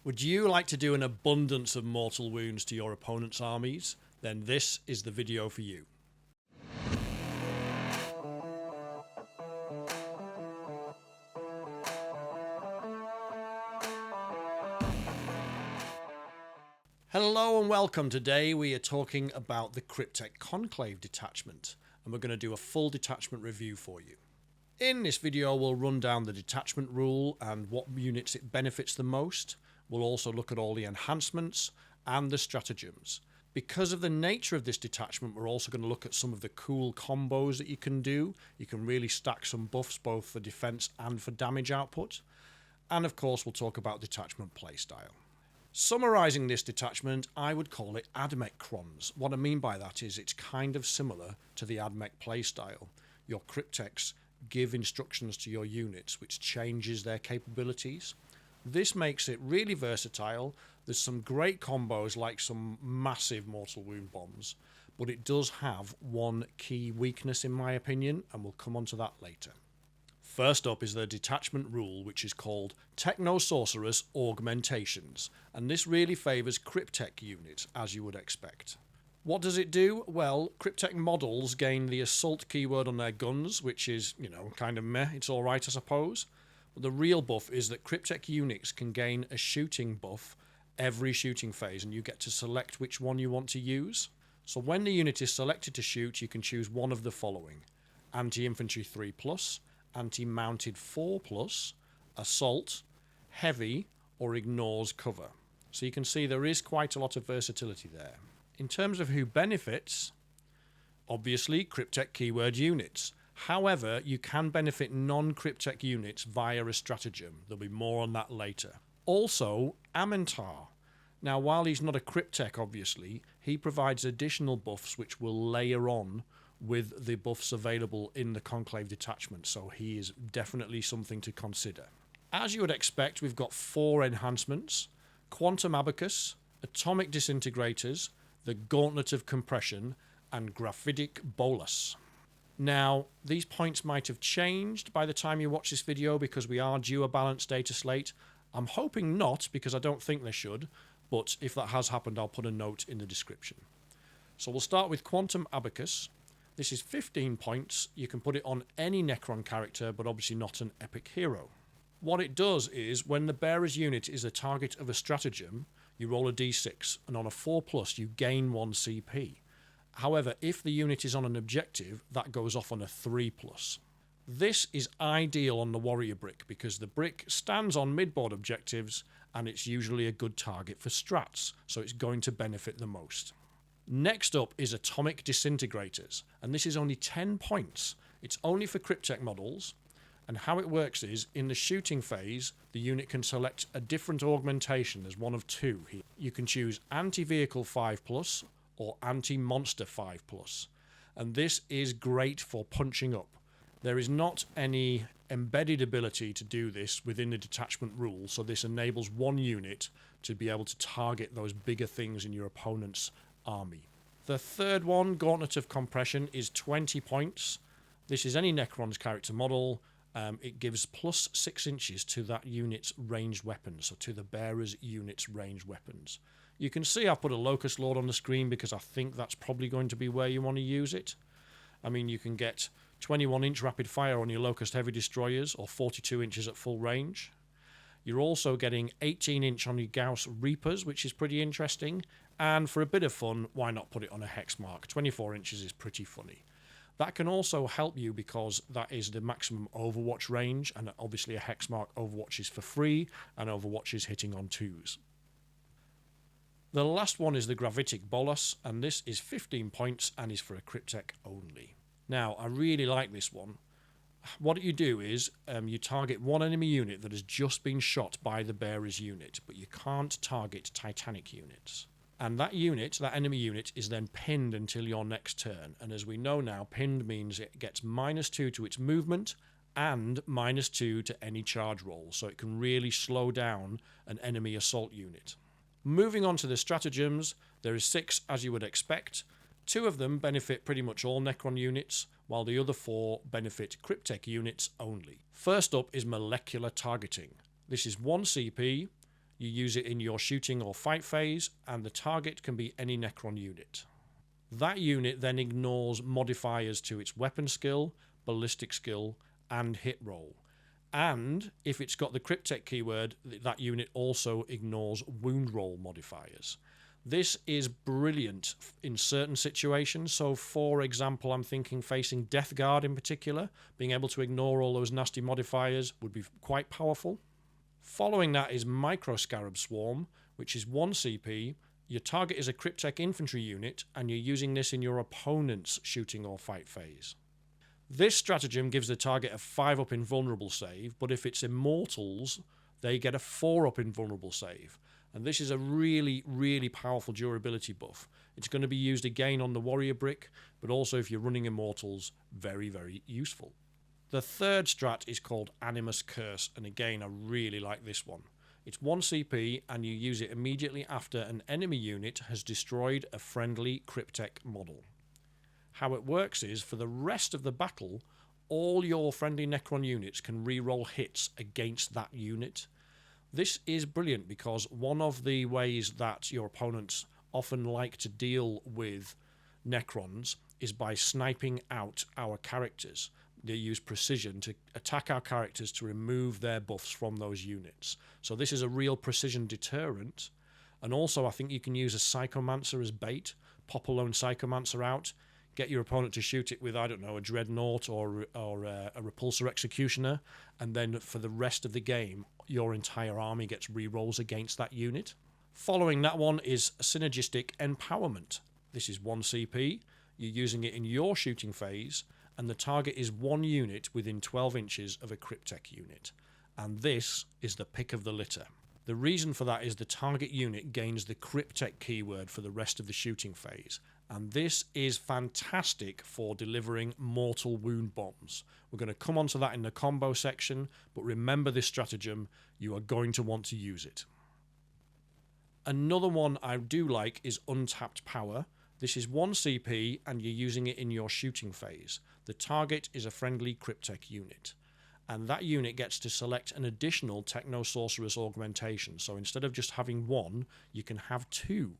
Would you like to do an abundance of mortal wounds to your opponent's armies? Then this is the video for you. Hello and welcome. Today we are talking about the Cryptek Conclave detachment, and we're going to do a full detachment review for you. In this video we'll run down the detachment rule and what units it benefits the most. We'll also look at all the enhancements and the stratagems. Because of the nature of this detachment, we're also going to look at some of the cool combos that you can do. You can really stack some buffs both for defense and for damage output. And of course we'll talk about detachment playstyle. Summarising this detachment, I would call it Necrons. What I mean by that is it's kind of similar to the Admech playstyle. Your Crypteks give instructions to your units which changes their capabilities. This makes it really versatile. There's some great combos like some massive mortal wound bombs, but it does have one key weakness in my opinion, and we'll come on to that later. First up is the detachment rule, which is called Techno-Sorcerous Augmentations, and this really favours Cryptek units, as you would expect. What does it do? Well, Cryptek models gain the assault keyword on their guns, which is, kind of meh, it's alright I suppose. But the real buff is that Cryptek units can gain a shooting buff every shooting phase, and you get to select which one you want to use. So when the unit is selected to shoot, you can choose one of the following: Anti-Infantry 3+, Anti-Mounted 4+, Assault, Heavy, or Ignores Cover. So you can see there is quite a lot of versatility there. In terms of who benefits, obviously Cryptek keyword units. However, you can benefit non-Cryptek units via a stratagem. There'll be more on that later. Also, Amentar. Now, while he's not a Cryptek, obviously, he provides additional buffs which will layer on with the buffs available in the Conclave detachment, so he is definitely something to consider. As you would expect, we've got 4 enhancements: Quantum Abacus, Atomic Disintegrators, the Gauntlet of Compression, and Graphitic Bolus. Now, these points might have changed by the time you watch this video because we are due a balanced data slate. I'm hoping not, because I don't think they should, but if that has happened, I'll put a note in the description. So we'll start with Quantum Abacus. This is 15 points. You can put it on any Necron character, but obviously not an epic hero. What it does is, when the bearer's unit is a target of a stratagem, you roll a d6, and on a 4+, you gain 1 CP. However, if the unit is on an objective, that goes off on a 3+. This is ideal on the warrior brick because the brick stands on mid-board objectives and it's usually a good target for strats, so it's going to benefit the most. Next up is Atomic Disintegrators, and this is only 10 points. It's only for Cryptek models, and how it works is, in the shooting phase, the unit can select a different augmentation. There's one of 2 here. You can choose Anti-Vehicle 5+, or Anti-Monster 5+, and this is great for punching up. There is not any embedded ability to do this within the detachment rule, so this enables one unit to be able to target those bigger things in your opponent's army. The third one, Gauntlet of Compression, is 20 points. This is any Necrons character model. It gives plus 6 inches to that unit's ranged weapons, so to the bearer's unit's ranged weapons. You can see I put a Locust Lord on the screen because I think that's probably going to be where you want to use it. I mean, you can get 21-inch rapid fire on your Locust Heavy Destroyers, or 42 inches at full range. You're also getting 18-inch on your Gauss Reapers, which is pretty interesting. And for a bit of fun, why not put it on a Hex Mark? 24 inches is pretty funny. That can also help you because that is the maximum Overwatch range, and obviously a Hex Mark Overwatch is for free, and Overwatch is hitting on 2s. The last one is the Graphitic Bolus, and this is 15 points and is for a Cryptek only. Now, I really like this one. What you do is you target one enemy unit that has just been shot by the bearer's unit, but you can't target Titanic units. And that unit, that enemy unit, is then pinned until your next turn. And as we know now, pinned means it gets -2 to its movement and -2 to any charge roll, so it can really slow down an enemy assault unit. Moving on to the stratagems, there is 6 as you would expect. 2 of them benefit pretty much all Necron units, while the other 4 benefit Cryptek units only. First up is molecular targeting. This is 1 CP. You use it in your shooting or fight phase, and the target can be any Necron unit. That unit then ignores modifiers to its weapon skill, ballistic skill, and hit roll. And if it's got the Cryptek keyword, that unit also ignores wound roll modifiers. This is brilliant in certain situations. So, for example, I'm thinking facing Death Guard in particular, being able to ignore all those nasty modifiers would be quite powerful. Following that is Micro Scarab Swarm, which is 1 CP. Your target is a Cryptek infantry unit, and you're using this in your opponent's shooting or fight phase. This stratagem gives the target a 5-up invulnerable save, but if it's immortals, they get a 4-up invulnerable save. And this is a really, really powerful durability buff. It's going to be used again on the warrior brick, but also if you're running immortals, very, very useful. The third strat is called Animus Curse, and again, I really like this one. It's 1 CP, and you use it immediately after an enemy unit has destroyed a friendly Cryptek model. How it works is, for the rest of the battle, all your friendly Necron units can reroll hits against that unit. This is brilliant because one of the ways that your opponents often like to deal with Necrons is by sniping out our characters. They use precision to attack our characters to remove their buffs from those units. So this is a real precision deterrent. And also I think you can use a Psychomancer as bait, pop a lone Psychomancer out, get your opponent to shoot it with, I don't know, a Dreadnought or a Repulsor Executioner, and then for the rest of the game, your entire army gets rerolls against that unit. Following that one is Synergistic Empowerment. This is 1 CP, you're using it in your shooting phase, and the target is 1 unit within 12 inches of a Cryptek unit. And this is the pick of the litter. The reason for that is the target unit gains the Cryptek keyword for the rest of the shooting phase, and this is fantastic for delivering mortal wound bombs. We're going to come onto that in the combo section, but remember this stratagem, you are going to want to use it. Another one I do like is Untapped Power. This is 1 CP, and you're using it in your shooting phase. The target is a friendly Cryptek unit, and that unit gets to select an additional Techno-Sorcerous augmentation. So instead of just having 1, you can have 2.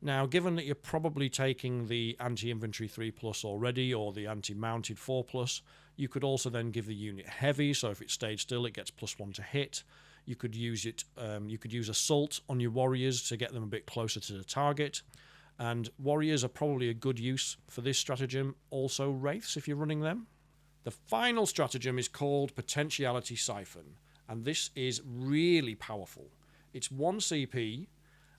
Now, given that you're probably taking the anti-infantry 3+ already, or the anti-mounted 4+, you could also then give the unit heavy, so if it stayed still, it gets +1 to hit. You could use it. You could use assault on your warriors to get them a bit closer to the target. And warriors are probably a good use for this stratagem. Also wraiths if you're running them. The final stratagem is called Potentiality Siphon, and this is really powerful. It's 1 CP,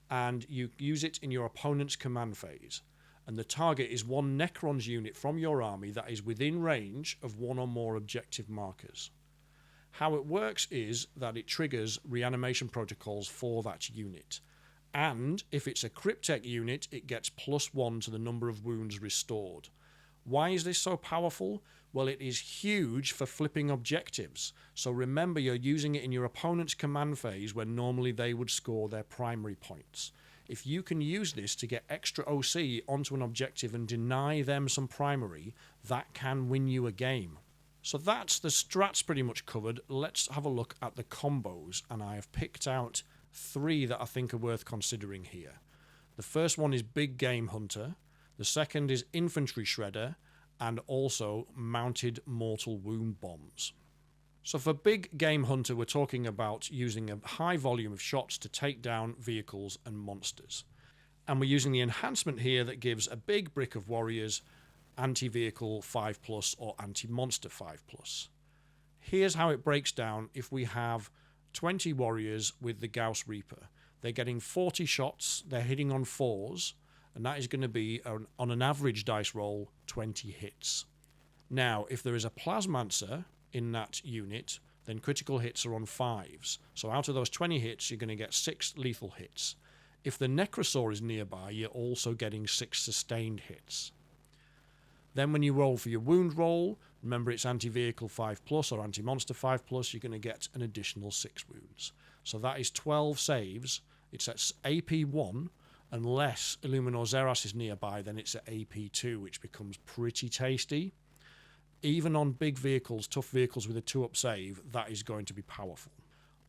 and you use it in your opponent's command phase. And the target is 1 Necrons unit from your army that is within range of 1 or more objective markers. How it works is that it triggers reanimation protocols for that unit. And if it's a Cryptek unit, it gets +1 to the number of wounds restored. Why is this so powerful? Well, it is huge for flipping objectives. So remember, you're using it in your opponent's command phase when normally they would score their primary points. If you can use this to get extra OC onto an objective and deny them some primary, that can win you a game. So that's the strats pretty much covered. Let's have a look at the combos, and I have picked out 3 that I think are worth considering here. The first one is Big Game Hunter, the second is Infantry Shredder, and also Mounted Mortal Wound Bombs. So for Big Game Hunter, we're talking about using a high volume of shots to take down vehicles and monsters. And we're using the enhancement here that gives a big brick of warriors, anti-vehicle 5+ or anti-monster 5+. Here's how it breaks down if we have 20 warriors with the Gauss Reaper. They're getting 40 shots, they're hitting on 4s, and that is going to be, on an average dice roll, 20 hits. Now, if there is a Plasmancer in that unit, then critical hits are on 5s. So out of those 20 hits, you're going to get 6 lethal hits. If the Necrosaur is nearby, you're also getting 6 sustained hits. Then when you roll for your wound roll, remember it's anti-vehicle 5+ or anti-monster 5+, you're going to get an additional 6 wounds. So that is 12 saves. It's at AP 1, unless Illuminor Xeras is nearby, then it's at AP 2, which becomes pretty tasty. Even on big vehicles, tough vehicles with a 2-up save, that is going to be powerful.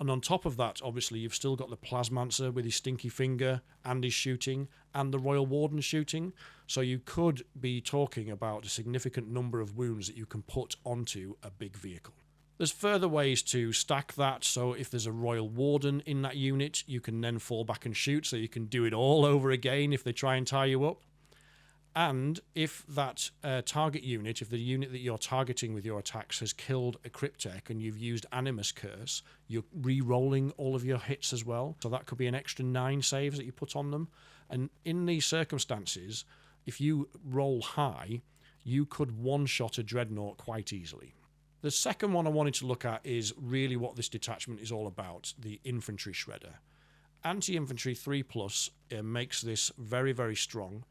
And on top of that, obviously, you've still got the Plasmancer with his stinky finger and his shooting, and the Royal Warden shooting. So you could be talking about a significant number of wounds that you can put onto a big vehicle. There's further ways to stack that, so if there's a Royal Warden in that unit, you can then fall back and shoot, so you can do it all over again if they try and tie you up. And if that target unit, if the unit that you're targeting with your attacks has killed a Cryptek and you've used Animus Curse, you're re-rolling all of your hits as well. So that could be an extra 9 saves that you put on them. And in these circumstances, if you roll high, you could one-shot a Dreadnought quite easily. The second one I wanted to look at is really what this detachment is all about, the Infantry Shredder. Anti-Infantry 3+ makes this very, very strong.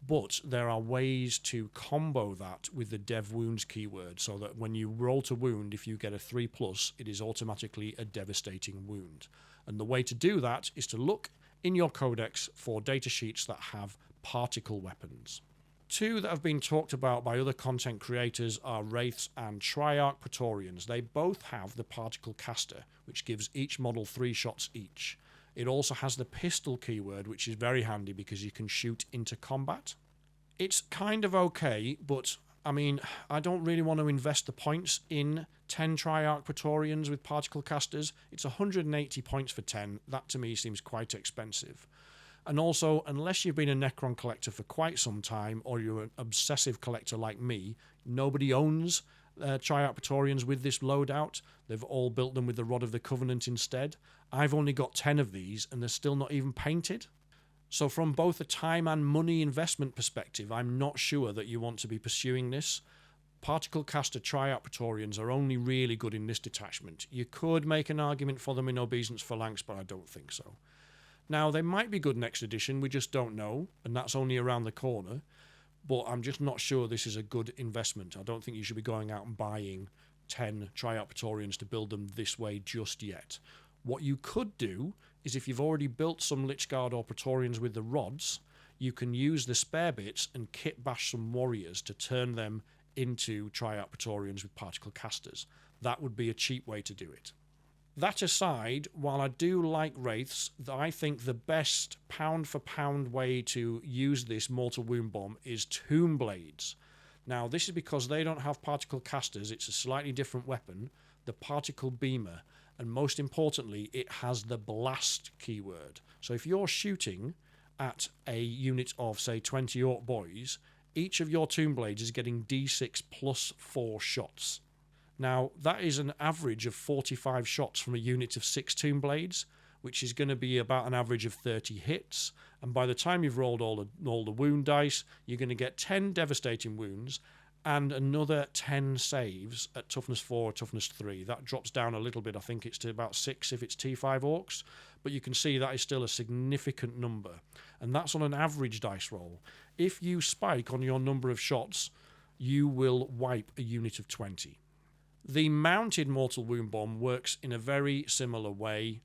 But there are ways to combo that with the Dev Wounds keyword, so that when you roll to wound, if you get a 3+, it is automatically a devastating wound. And the way to do that is to look in your codex for datasheets that have particle weapons. 2 that have been talked about by other content creators are Wraiths and Triarch Praetorians. They both have the particle caster, which gives each model 3 shots each. It also has the pistol keyword, which is very handy because you can shoot into combat. It's kind of okay, but I mean, I don't really want to invest the points in 10 Triarch Praetorians with particle casters. It's 180 points for 10. That to me seems quite expensive. And also, unless you've been a Necron collector for quite some time, or you're an obsessive collector like me, nobody owns Triarch Praetorians with this loadout. They've all built them with the Rod of the Covenant instead. I've only got 10 of these, and they're still not even painted. So from both a time and money investment perspective, I'm not sure that you want to be pursuing this. Particle caster Triarch Praetorians are only really good in this detachment. You could make an argument for them in Obeisance Phalanx, but I don't think so. Now, they might be good next edition, we just don't know, and that's only around the corner. But I'm just not sure this is a good investment. I don't think you should be going out and buying 10 Triarch Praetorians to build them this way just yet. What you could do is, if you've already built some Lichguard or Praetorians with the rods, you can use the spare bits and kit bash some warriors to turn them into Triarch Praetorians with particle casters. That would be a cheap way to do it. That aside, while I do like Wraiths, I think the best pound-for-pound way to use this Mortal Wound Bomb is Tomb Blades. Now, this is because they don't have particle casters. It's a slightly different weapon, the Particle Beamer, and most importantly, it has the Blast keyword. So if you're shooting at a unit of, say, 20 Orc Boys, each of your Tomb Blades is getting D6 plus 4 shots. Now, that is an average of 45 shots from a unit of 6 Tomb Blades, which is going to be about an average of 30 hits. And by the time you've rolled all the wound dice, you're going to get 10 devastating wounds and another 10 saves at toughness 4 or toughness 3. That drops down a little bit. I think it's to about 6 if it's T5 Orcs. But you can see that is still a significant number. And that's on an average dice roll. If you spike on your number of shots, you will wipe a unit of 20. The mounted Mortal Wound Bomb works in a very similar way.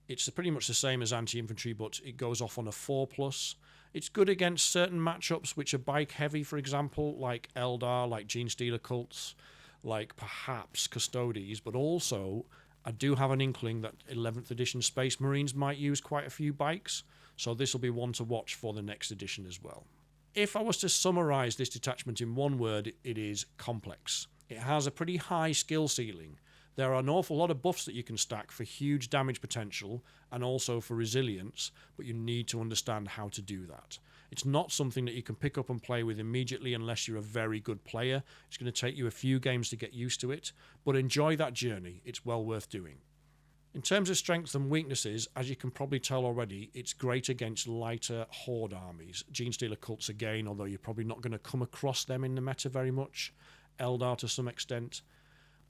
It's pretty much the same as anti-infantry, but it goes off on a 4+. It's good against certain matchups which are bike heavy, for example, like Eldar, like Genestealer cults, like perhaps Custodes, but also I do have an inkling that 11th edition Space Marines might use quite a few bikes, so this will be one to watch for the next edition as well. If I was to summarise this detachment in one word, it is complex. It has a pretty high skill ceiling. There are an awful lot of buffs that you can stack for huge damage potential and also for resilience, but you need to understand how to do that. It's not something that you can pick up and play with immediately unless you're a very good player. It's going to take you a few games to get used to it, but enjoy that journey. It's well worth doing. In terms of strengths and weaknesses, as you can probably tell already, it's great against lighter Horde armies. Genestealer cults again, although you're probably not going to come across them in the meta very much. Eldar to some extent.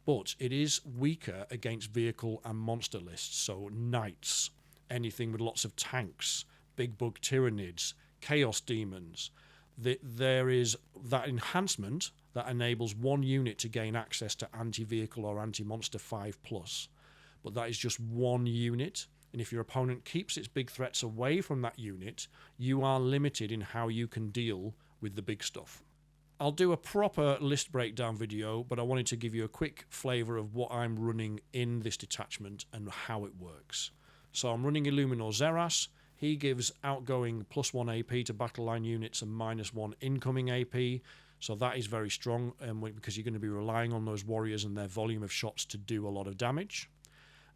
But it is weaker against vehicle and monster lists, so knights, anything with lots of tanks, big bug tyranids, chaos demons. There is that enhancement that enables one unit to gain access to anti-vehicle or anti-monster 5+. But that is just one unit, and if your opponent keeps its big threats away from that unit, you are limited in how you can deal with the big stuff. I'll do a proper list breakdown video, but I wanted to give you a quick flavour of what I'm running in this detachment and how it works. So I'm running Illuminor Zeras. He gives outgoing +1 AP to battle line units and -1 incoming AP. So that is very strong because you're going to be relying on those warriors and their volume of shots to do a lot of damage.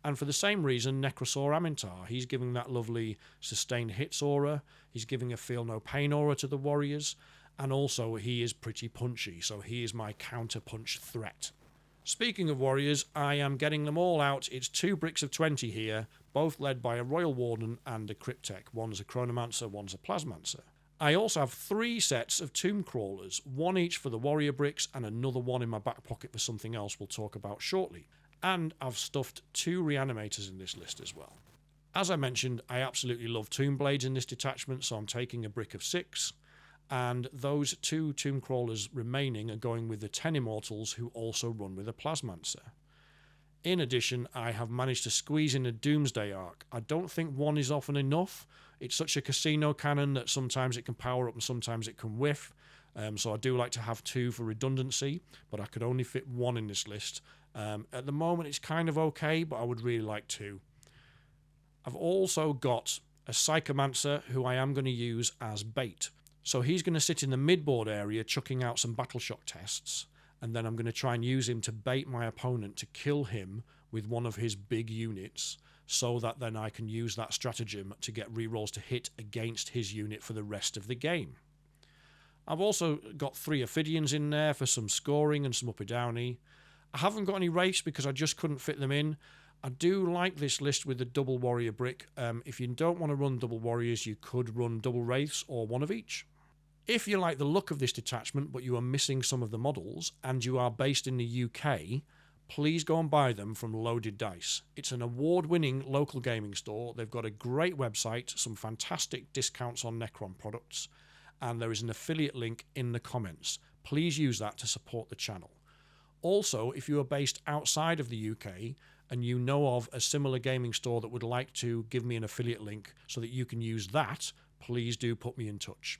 And for the same reason, Necrosaur Amintar, he's giving that lovely sustained hits aura. He's giving a feel no pain aura to the warriors. And also he is pretty punchy, so he is my counter punch threat. Speaking of warriors, I am getting them all out. It's 2 bricks of 20 here, both led by a Royal Warden and a Cryptek. One's a Chronomancer, one's a Plasmancer. I also have 3 sets of Tomb Crawlers, 1 each for the warrior bricks and another one in my back pocket for something else we'll talk about shortly. And I've stuffed 2 Reanimators in this list as well. As I mentioned, I absolutely love Tomb Blades in this detachment, so I'm taking a brick of 6. And those 2 Tomb Crawlers remaining are going with the 10 Immortals who also run with a Plasmancer. In addition, I have managed to squeeze in a Doomsday Arc. I don't think 1 is often enough. It's such a casino cannon that sometimes it can power up and sometimes it can whiff. So I do like to have 2 for redundancy, but I could only fit 1 in this list. At the moment it's kind of okay, but I would really like 2. I've also got a Psychomancer who I am going to use as bait. So he's going to sit in the mid-board area chucking out some battle shock tests, and then I'm going to try and use him to bait my opponent to kill him with one of his big units, so that then I can use that stratagem to get rerolls to hit against his unit for the rest of the game. I've also got 3 Ophidians in there for some scoring and some uppy downy. I haven't got any wraiths because I just couldn't fit them in. I do like this list with the double warrior brick. If you don't want to run double warriors, you could run double wraiths or 1 of each. If you like the look of this detachment but you are missing some of the models and you are based in the UK, please go and buy them from Loaded Dice. It's an award-winning local gaming store. They've got a great website, some fantastic discounts on Necron products, and there is an affiliate link in the comments. Please use that to support the channel. Also, if you are based outside of the UK and you know of a similar gaming store that would like to give me an affiliate link so that you can use that, please do put me in touch.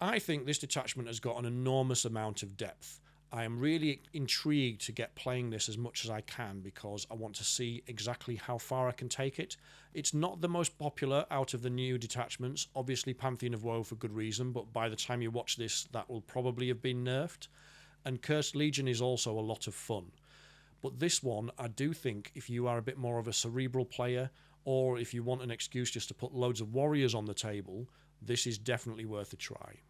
I think this detachment has got an enormous amount of depth. I am really intrigued to get playing this as much as I can because I want to see exactly how far I can take it. It's not the most popular out of the new detachments, obviously Pantheon of Woe for good reason, but by the time you watch this that will probably have been nerfed. And Cursed Legion is also a lot of fun. But this one, I do think if you are a bit more of a cerebral player, or if you want an excuse just to put loads of warriors on the table, this is definitely worth a try.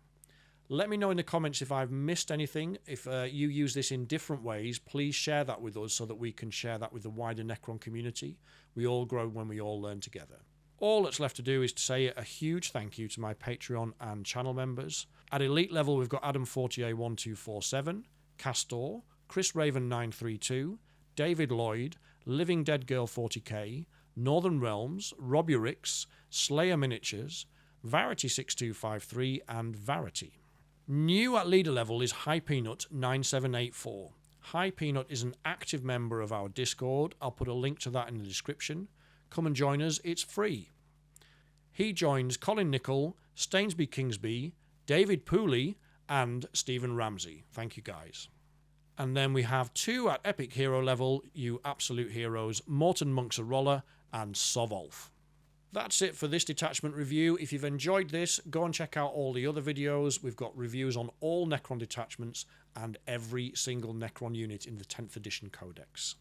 Let me know in the comments if I've missed anything. If you use this in different ways, please share that with us so that we can share that with the wider Necron community. We all grow when we all learn together. All that's left to do is to say a huge thank you to my Patreon and channel members. At elite level, we've got Adam Fortier 1247, Castor, Chris Raven 932, David Lloyd, Living Dead Girl 40k, Northern Realms, Rob Urix, Slayer Miniatures, Varity 6253, and Varity. New at leader level is High Peanut 9784. High Peanut is an active member of our Discord. I'll put a link to that in the description. Come and join us, it's free. He joins Colin Nichol, Stainsby Kingsby, David Pooley, and Stephen Ramsey. Thank you guys. And then we have 2 at Epic Hero level, you absolute heroes, Morton Monks-a-Roller and Sovolf. That's it for this detachment review. If you've enjoyed this, go and check out all the other videos. We've got reviews on all Necron detachments and every single Necron unit in the 10th edition codex.